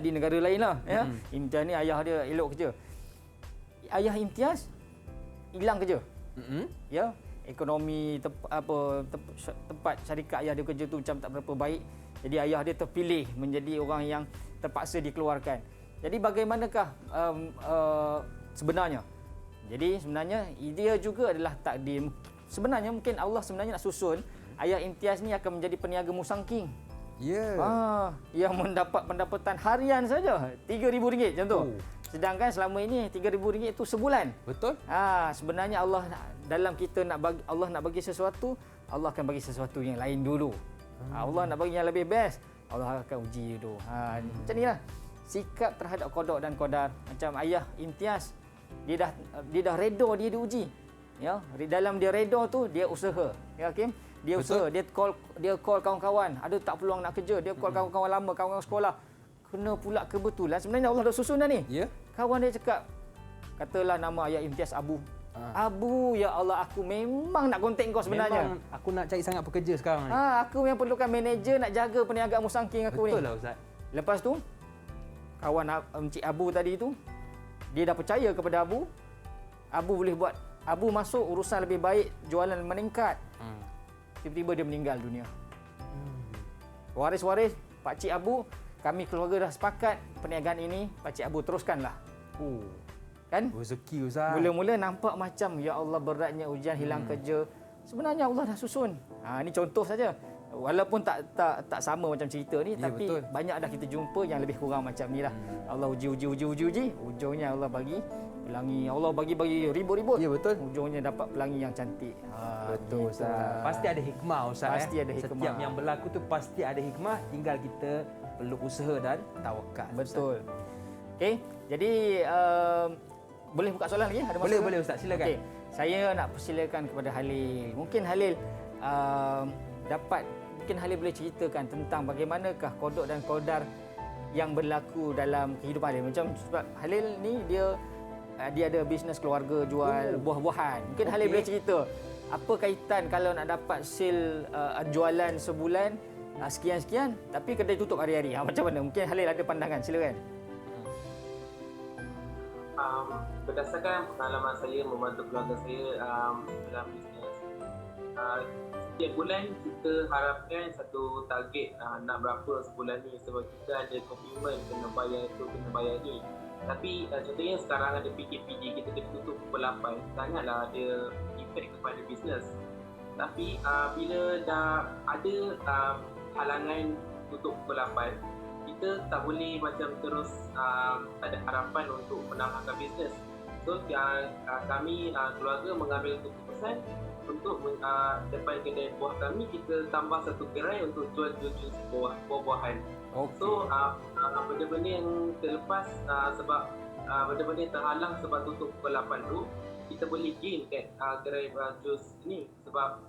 di negara lain lah. Ya. Imtiaz ni ayah dia elok kerja. Ayah Imtiaz hilang kerja. Ya, ekonomi tempat syarikat ayah dia kerja tu macam tak berapa baik. Jadi ayah dia terpilih menjadi orang yang terpaksa dikeluarkan. Jadi bagaimanakah sebenarnya? Jadi sebenarnya dia juga adalah takdir. Sebenarnya mungkin Allah sebenarnya nak susun ayah Imtiaz ni akan menjadi peniaga musangking. Ya. Yang mendapat pendapatan harian saja RM3,000 contoh. Sedangkan selama ini RM3,000 itu sebulan. Betul? Sebenarnya Allah dalam kita Allah nak bagi sesuatu, Allah akan bagi sesuatu yang lain dulu. Allah nak bagi yang lebih best, Allah akan uji dulu. Macam inilah sikap terhadap kodok dan kodar. Macam ayah Imtiaz, dia dah redha dia diuji. Ya, dalam dia redha tu dia usaha. Ya, Hakim. Dia usaha, dia call kawan-kawan, ada tak peluang nak kerja, dia call kawan-kawan lama, kawan-kawan sekolah. Kena pula kebetulan sebenarnya Allah dah susun dah ni. Ya. Kawan dia cakap, katalah nama ayah Imtiaz Abu. Abu, ya Allah, aku memang nak kontak kau sebenarnya. Memang aku nak cari sangat pekerja sekarang ni. Aku yang perlukan manager nak jaga perniagaan musangking aku ni. Betul lah Ustaz. Lepas tu, kawan Encik Abu tadi tu, dia dah percaya kepada Abu. Abu boleh buat. Abu masuk urusan lebih baik, jualan meningkat. tiba-tiba dia meninggal dunia. Waris-waris Pak Cik Abu, kami keluarga dah sepakat perniagaan ini Pak Cik Abu teruskanlah. Kan? Rezeki Ustaz. Mula-mula nampak macam ya Allah beratnya ujian, hilang kerja. Sebenarnya Allah dah susun. Ini contoh saja. Walaupun tak sama macam cerita ni, tapi betul. banyak dah kita jumpa yang lebih kurang macam ni lah. Allah uji. Ujungnya Allah bagi pelangi. Allah bagi ribut-ribut. Ya betul. Ujungnya dapat pelangi yang cantik. Betul gitu. Ustaz. Pasti ada hikmah Ustaz. Pasti ada hikmah. Setiap yang berlaku tu pasti ada hikmah, tinggal kita perlu usaha dan tawakal. Betul. Okey, jadi boleh buka soalan lagi? Ada Boleh, boleh Ustaz, silakan. Okey, saya nak persilakan kepada Halil. Mungkin Halil mungkin Halil boleh ceritakan tentang bagaimanakah kodok dan kodar yang berlaku dalam kehidupan Halil. Macam sebab Halil ni dia ada bisnes keluarga jual buah-buahan. Mungkin Halil boleh cerita apa kaitan kalau nak dapat sale jualan sebulan sekian-sekian tapi kedai tutup hari-hari. Macam mana? Mungkin Halil ada pandangan. Silakan. Berdasarkan pengalaman saya membantu keluarga saya dalam bisnes, setiap bulan kita harapkan satu target nak berapa sebulan ni, sebab kita ada komitmen kena bayar ni. Tapi contohnya sekarang ada PKPD, kita kena tutup pukul 8, sangatlah ada efek kepada bisnes. Tapi bila dah ada halangan tutup pukul 8, kita tak boleh macam terus tak ada harapan untuk menahankan bisnes. So kami keluarga mengambil keputusan untuk depan kedai buah kami kita tambah satu gerai untuk jual buah-buahan. So benda-benda yang terlepas sebab benda-benda yang terhalang sebab tutup pukul 8 tu, kita boleh gain kat gerai jus ni, sebab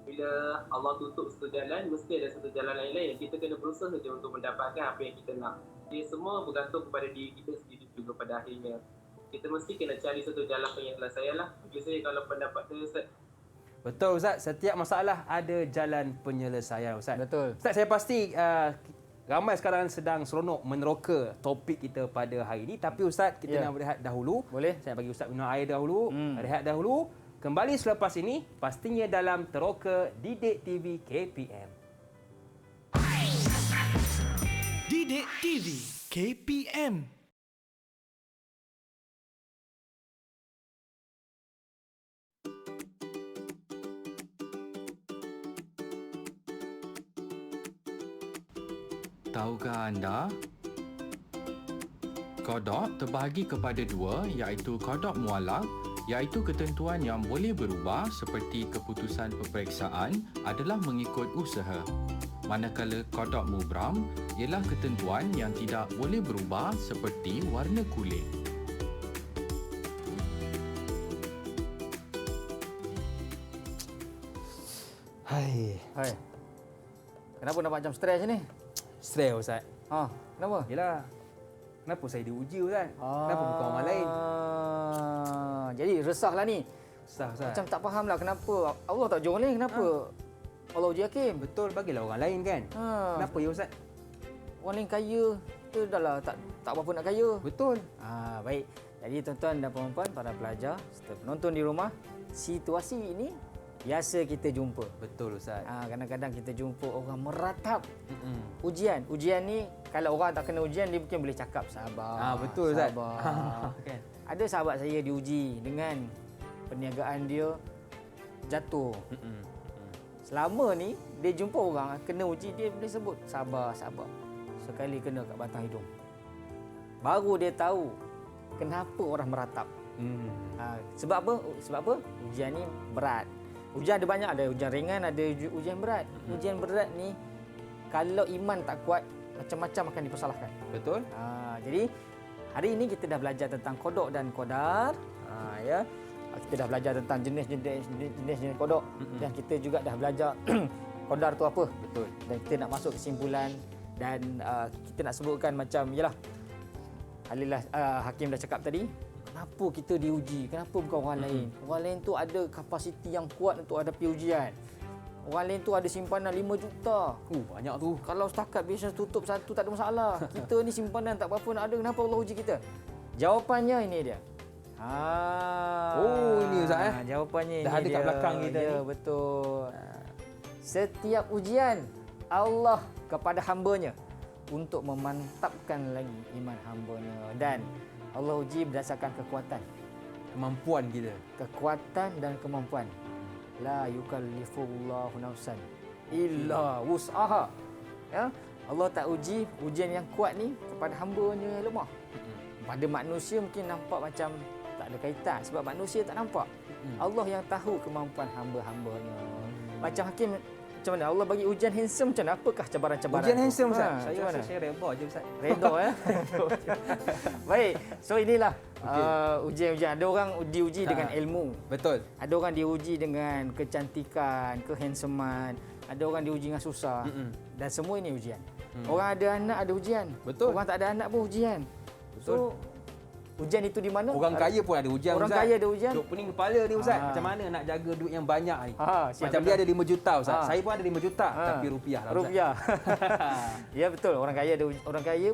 bila Allah tutup satu jalan, mesti ada satu jalan lain-lain. Kita kena berusaha je untuk mendapatkan apa yang kita nak. Dia semua bergantung kepada diri kita sendiri juga pada akhirnya. Kita mesti kena cari satu jalan penyelesaian lah. Bagi saya kalau pendapat saya Ustaz. Betul Ustaz, setiap masalah ada jalan penyelesaian Ustaz. Betul. Ustaz, saya pasti ramai sekarang sedang seronok meneroka topik kita pada hari ini. Tapi Ustaz, kita nak berehat dahulu. Boleh. Saya bagi Ustaz minum air dahulu, rehat dahulu. Kembali selepas ini, pastinya dalam Teroka Didik TV KPM. Didik TV KPM. Tahukah anda? Kodok terbahagi kepada dua, iaitu kodok mualaf, iaitu ketentuan yang boleh berubah seperti keputusan peperiksaan adalah mengikut usaha. Manakala kodok mubram ialah ketentuan yang tidak boleh berubah seperti warna kulit. Hai. Kenapa nampak macam stres ni? Stres Ustaz. Kenapa? Yelah, kenapa saya diuji Ustaz? Kenapa bukan orang lain? Jadi resahlah ni. Resah Ustaz. Macam tak faham lah kenapa Allah tak uji orang lain, kenapa Allah uji Hakim? Betul, bagilah orang lain kan. Kenapa ya Ustaz? Orang lain kaya, kita dah lah tak berapa nak kaya. Betul. Baik. Jadi tuan-tuan dan puan-puan, para pelajar serta penonton di rumah, situasi ini biasa kita jumpa. Betul Ustaz. Kadang-kadang kita jumpa orang meratap ujian. Ujian ni kalau orang tak kena ujian, dia mungkin boleh cakap sabar. Betul Ustaz. Sabar. Kan? Ada sahabat saya diuji dengan perniagaan dia jatuh. Selama ni dia jumpa orang kena uji, dia boleh sebut sabar. Sekali kena kat batang hidung, baru dia tahu kenapa orang meratap. Sebab apa? Ujian ni berat. Ujian ada banyak, ada ujian ringan, ada ujian berat. Ujian berat ni kalau iman tak kuat, macam-macam akan dipersalahkan. Betul. Jadi hari ini kita dah belajar tentang kodok dan kodar. Ya. Kita dah belajar tentang jenis-jenis kodok dan kita juga dah belajar kodar tu apa. Betul. Dan kita nak masuk kesimpulan dan kita nak sebutkan macam yalah Hakim dah cakap tadi, kenapa kita diuji, kenapa bukan orang lain. Orang lain tu ada kapasiti yang kuat untuk hadapi ujian. Orang lain tu ada simpanan 5 juta. Banyak tu. Kalau setakat bisnes tutup satu tak ada masalah. Kita ni simpanan tak berapa nak ada, kenapa Allah uji kita? Jawapannya ini dia. Ini Ustaz jawapannya dah ini ada dia. kat belakang kita ya, ni. Betul. setiap ujian Allah kepada hamba-Nya untuk memantapkan lagi iman hamba-Nya, dan Allah uji berdasarkan kekuatan, Kemampuan kita. kekuatan dan kemampuan. La yukallifullahu nafsan illa wus'aha. Ya, Allah tak uji ujian yang kuat ni kepada hamba-Nya yang lemah. Pada manusia mungkin nampak macam tak ada kaitan sebab manusia tak nampak. Allah yang tahu kemampuan hamba-hamba-Nya. Macam Hakim, macam mana Allah bagi ujian handsome, macam mana? Apakah cabaran-cabaran Ujian tu? handsome Ustaz. Ha, Saya macam rasa mana? saya redha je Ustaz. Redha ya. Baik. So inilah ujian-ujian. Ada orang diuji dengan ilmu. Betul. Ada orang diuji dengan kecantikan, kehandsoman. Ada orang diuji dengan susah. Dan semua ini ujian. Orang ada anak ada ujian. Betul. Orang tak ada anak pun ujian. So ujian itu di mana? Orang kaya pun ada ujian Orang Ustaz. kaya ada ujian. Duk pening kepala ni Ustaz. Macam mana nak jaga duit yang banyak ni? Siap, Macam dia betul. ada 5 juta Ustaz. Ha. Saya pun ada 5 juta tapi rupiah lah Ustaz. Rupiah. Ya betul. Orang kaya ada orang kaya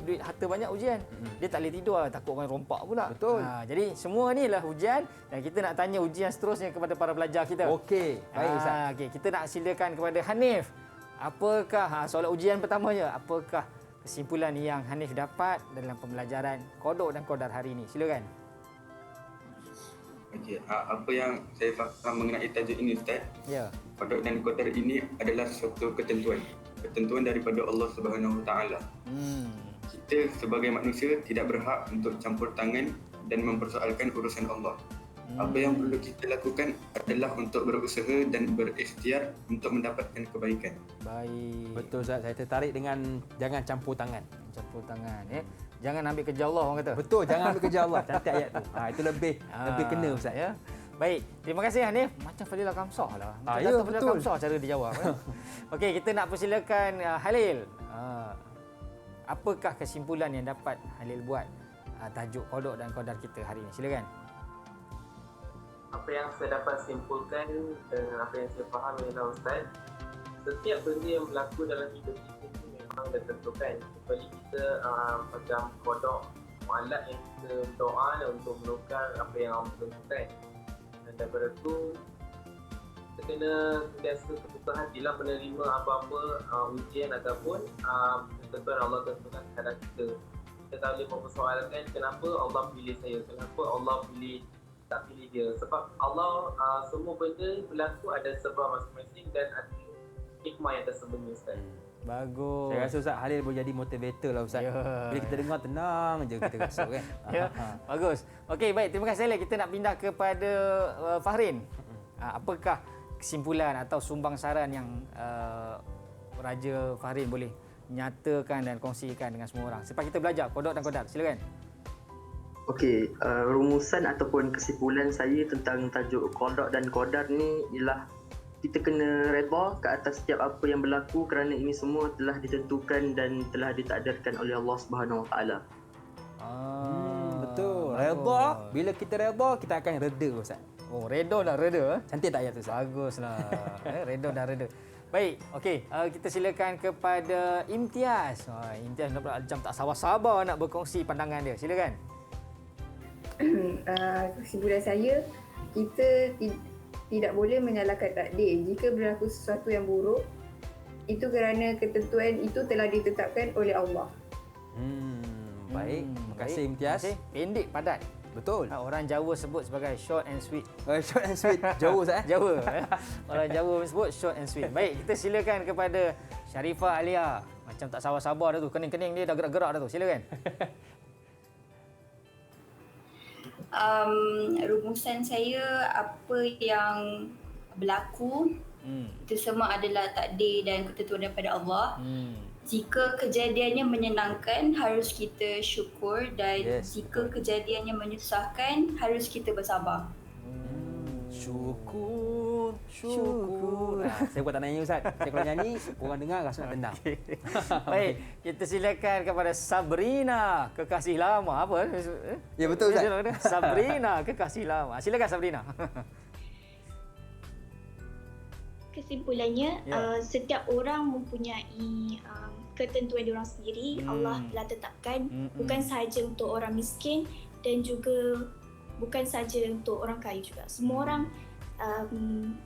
duit harta banyak ujian. Dia tak boleh tidur, takut orang rompak pula. Betul. Jadi semua ni lah ujian, dan kita nak tanya ujian seterusnya kepada para pelajar kita. Okey. Baik Ustaz. Okey, kita nak silakan kepada Hanif. Apakah soalan ujian pertamanya? Apakah kesimpulan yang Hanif dapat dalam pembelajaran kodok dan kodar hari ini? Silakan. Okey, apa yang saya faham mengenai tajuk ini Ustaz? Ya. Kodok dan qadar ini adalah suatu ketentuan daripada Allah Subhanahu Wa Taala. Kita sebagai manusia tidak berhak untuk campur tangan dan mempersoalkan urusan Allah. Apa yang perlu kita lakukan adalah untuk berusaha dan berikhtiar untuk mendapatkan kebaikan. Baik. Betul Ustaz. Saya tertarik dengan jangan campur tangan. Campur tangan Jangan ambil kerja Allah orang kata. Betul, jangan ambil kerja Allah. Cantik ayat tu. Itu lebih kena Ustaz ya. Baik, terima kasih Hanif. Macam Fadilah Kamsah lah. Macam Ya, Dato' Fadilah betul. Kamsah cara dia jawab. Okey, kita nak persilakan Halil. Apakah kesimpulan yang dapat Halil buat tajuk kodok dan kodar kita hari ini? Silakan. Apa yang saya dapat simpulkan dengan apa yang saya faham ialah Ustaz, setiap benda yang berlaku dalam hidup kita itu memang dah tentukan. Kecuali kita macam kodok mu'alak yang kita berdoa untuk menukar apa yang Allah tentukan. Dan daripada itu kita kena sentiasa terbuka hatilah menerima apa-apa ujian ataupun ketentuan Allah tentukan kepada kita. Kita tak boleh mempersoalkan kenapa Allah pilih saya, kenapa Allah tak pilih dia. Sebab Allah semua benda berlaku ada sebab masing-masing dan ada hikmah yang tersembunyi Ustaz. Bagus. Saya rasa Ustaz Halil boleh jadi motivator lah Ustaz. Bila kita dengar tenang je kita rasa kan. Bagus. Okey, baik. Terima kasih Halil. Kita nak pindah kepada Fahrin. Apakah kesimpulan atau sumbang saran yang Raja Fahrin boleh nyatakan dan kongsikan dengan semua orang selepas kita belajar kodok dan kodar? Silakan. Okey, rumusan ataupun kesimpulan saya tentang tajuk kodok dan kodar ni ialah kita kena redha ke atas setiap apa yang berlaku kerana ini semua telah ditentukan dan telah ditakdirkan oleh Allah Subhanahu Wa Taala. Betul. Redha, bila kita redha kita akan reda Ustaz. Oh, redha dan reda. Cantik tak ayat tu Ustaz? Baguslah. Redha dan reda. Baik, okey. Kita silakan kepada Imtiaz. Imtiaz macam tak sabar-sabar nak berkongsi pandangan dia. Silakan. Kesimpulan saya, kita tidak boleh menyalahkan takdir. Jika berlaku sesuatu yang buruk, itu kerana ketentuan itu telah ditetapkan oleh Allah. Baik, terima kasih Imtiaz. Pendek padat. Betul. Orang Jawa sebut sebagai short and sweet. Short and sweet. Jawa Ustaz. Jawa. Orang Jawa sebut short and sweet. Baik, kita silakan kepada Sharifah Alia. Macam tak sabar-sabar dah tu. Kening-kening dia dah gerak-gerak dah tu. Silakan. Rumusan saya, apa yang berlaku itu semua adalah takdir dan ketentuan daripada Allah. Jika kejadiannya menyenangkan, harus kita syukur, dan jika kejadiannya menyusahkan, harus kita bersabar. Syukur. Saya bukan tak nyanyi Ustaz. Saya kalau nyanyi, orang dengar rasa nak tendang. Baik, kita silakan kepada Sabrina, kekasih lama. Apa? Ya betul Ustaz. Sabrina, kekasih lama. Silakan Sabrina. Kesimpulannya, setiap orang mempunyai ketentuan diorang sendiri. Allah telah tetapkan, bukan sahaja untuk orang miskin dan juga bukan sahaja untuk orang kaya juga. Semua orang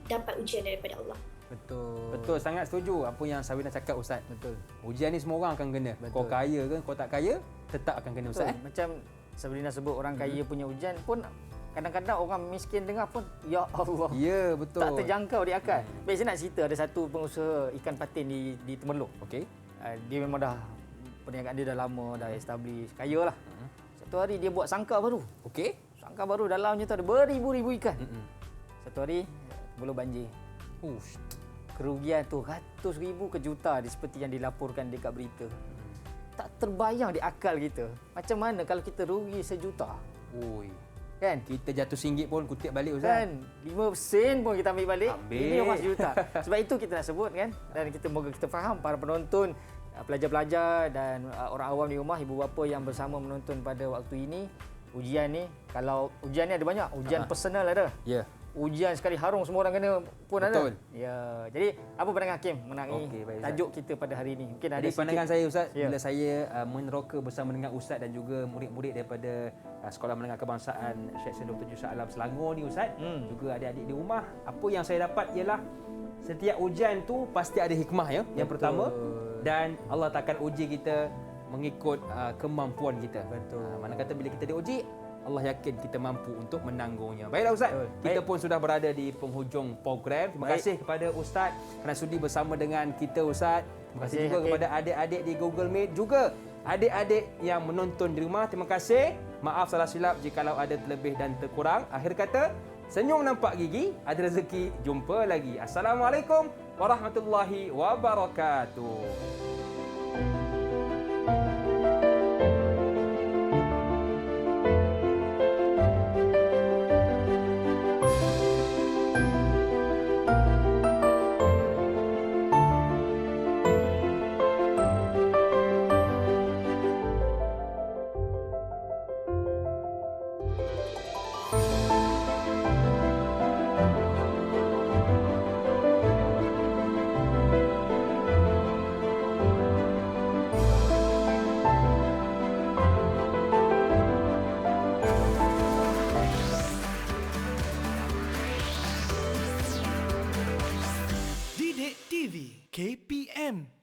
dapat ujian daripada Allah. Betul, sangat setuju apa yang Sawina cakap Ustaz. Betul. Ujian ni semua orang akan kena. Kau kaya ke kau tak kaya, tetap akan kena Ustaz. Macam Sabrina sebut orang kaya punya ujian pun kadang-kadang orang miskin dengar pun ya Allah. Ya, betul. Tak terjangkau di akal. Baik, saya nak cerita ada satu pengusaha ikan patin di Temerloh. Okey. Dia memang dah perniagaan dia dah lama, dah establish, kaya lah. Satu hari dia buat sangkar baru. Okey. Sangkar baru dalamnya tu ada beribu-ribu ikan. Satu hari belum banjir. Kerugian tu ratus ribu ke juta seperti yang dilaporkan dekat berita. Tak terbayang di akal kita. Macam mana kalau kita rugi sejuta? Oi. Kan? Kita jatuh RM1 pun kutip balik Ustaz. Kan? 5 sen pun kita ambil balik. Ini emas juta. Sebab itu kita nak sebut kan. Dan kita moga kita faham para penonton, pelajar-pelajar dan orang awam di rumah, ibu bapa yang bersama menonton pada waktu ini. Ujian ni, kalau ujian ni ada banyak. Ujian personal ada. Ya. Ujian sekali harung semua orang kena pun Betul. ada. Ya. Jadi apa pandangan Hakim mengenai tajuk kita pada hari ini? Mungkin ada Jadi pandangan saya Ustaz, Ya. bila saya meneroka bersama dengan Ustaz dan juga murid-murid daripada Sekolah Menengah Kebangsaan Syed Sen Dr. Shah Alam Selangor ni Ustaz, juga adik-adik di rumah, apa yang saya dapat ialah setiap ujian tu pasti ada hikmah ya. Yang pertama, dan Allah takkan uji kita mengikut kemampuan kita. Betul. Mana kata bila kita diuji, Allah yakin kita mampu untuk menanggungnya. Baiklah Ustaz, kita pun sudah berada di penghujung program. Terima kasih kepada Ustaz kerana sudi bersama dengan kita Ustaz. Terima kasih juga kepada adik-adik di Google Meet, juga adik-adik yang menonton di rumah. Terima kasih. Maaf salah silap jikalau ada terlebih dan terkurang. Akhir kata, senyum nampak gigi, ada rezeki, jumpa lagi. Assalamualaikum warahmatullahi wabarakatuh. Didik TV KPM